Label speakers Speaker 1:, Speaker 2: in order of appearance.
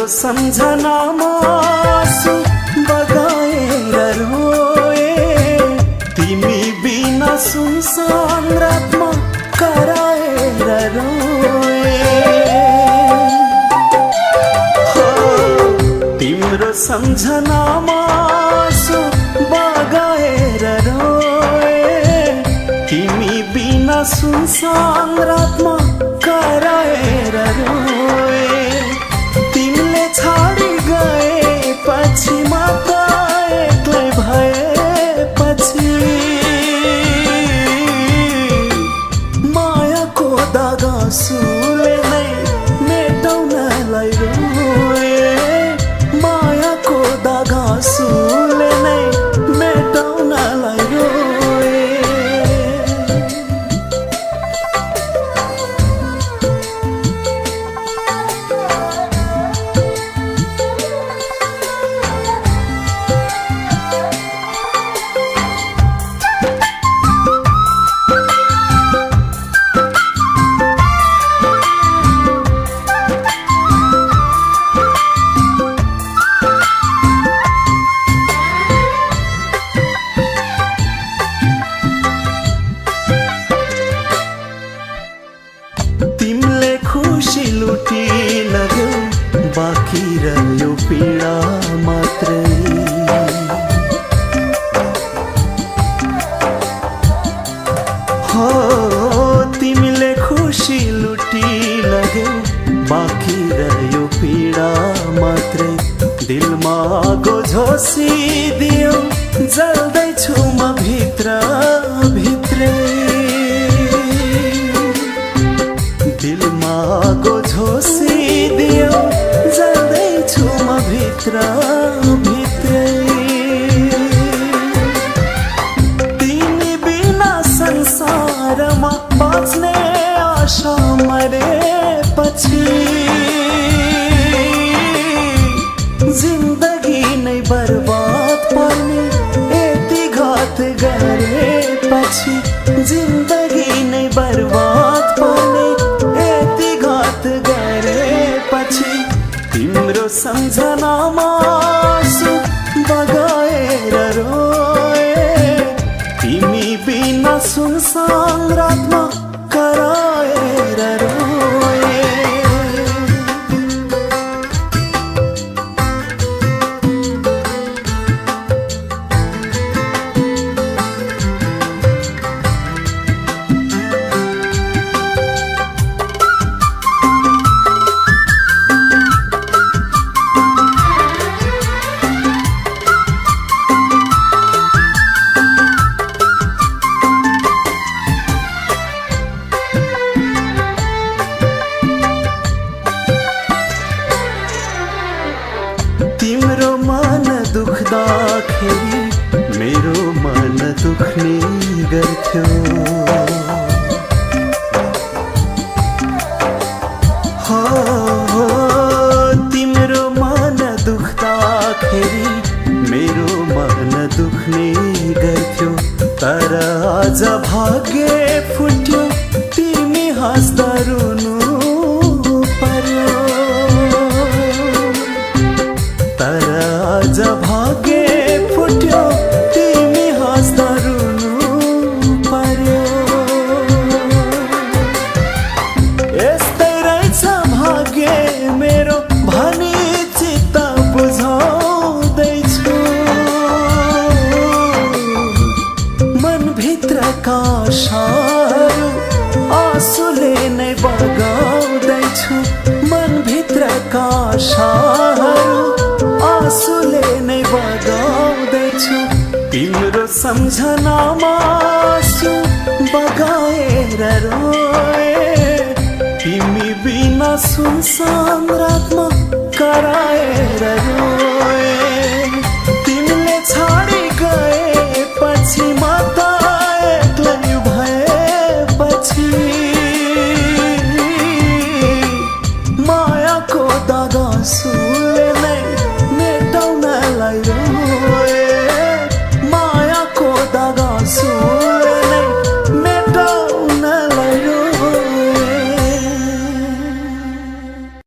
Speaker 1: सम्झनामा आँसु बगाएर रोए, तिमी बिना सुनसान रातमा कराएर रोए। तिम्रो सम्झनामा आँसु बगाएर रोए, तिमी बिना सुनसान रातमा कराएर रोए। छाडी गए पछि माता एक्लै भएपछि, मायाको दागासुले नै मेटाउनलाई रोए, मायाको दागासुले नै मेटाउनलाई रोए। तिमीले खुसी लुटी लग्यो, बाँकी रह्यो पीडा मात्रै। हो तिमीले खुसी लुटी लग्यो, बाँकी रह्यो पीडा मात्रै। दिलमा आगो झोसिदियो, जल्दैछु म भित्र भित्रै। दिलमा आगो झोसिदियो, जल्दैछु म भित्र भित्रै। तिमी बिना संसारमा बाँच्ने आशा मरेपछि, जिन्दगी नै बर्बाद पर्ने यति घात गरेपछि, जिन्दगी नै बर्बाद पर्ने तिम्रो सम्झनामा आँसु बगाएर रोए, तिमी बिना सुनसान रातमा कराएर रोए। तिम्रो मन दुख्दाखेरि मेरो मन दुख्ने गर्थ्यो। हो तिम्रो मन दुख्दाखेरि मेरो मन दुख्ने गर्थ्यो। तर आज भाग्य फुट्यो, तिमी हाँस्दा रुनु पर्यो। तर आज भाग्य फुट्यो, तिमी हाँस्दा रुनु पर्यो। यस्तै रहेछ भाग्य मेरो भनी चित्त बुझाउँदैछु। मनभित्रका आशाहरू आँसुले नै बगा मेरो सम्झनामा आँसु बगाएर रोए तिमी बिना सुनसान रातमा कराएर रोए